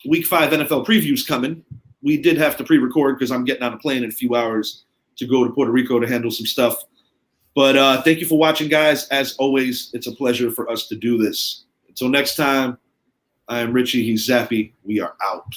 [SPEAKER 1] Week 5 NFL preview is coming. We did have to pre-record because I'm getting on a plane in a few hours to go to Puerto Rico to handle some stuff. But thank you for watching, guys. As always, it's a pleasure for us to do this. Until next time, I am Richie. He's Zappy. We are out.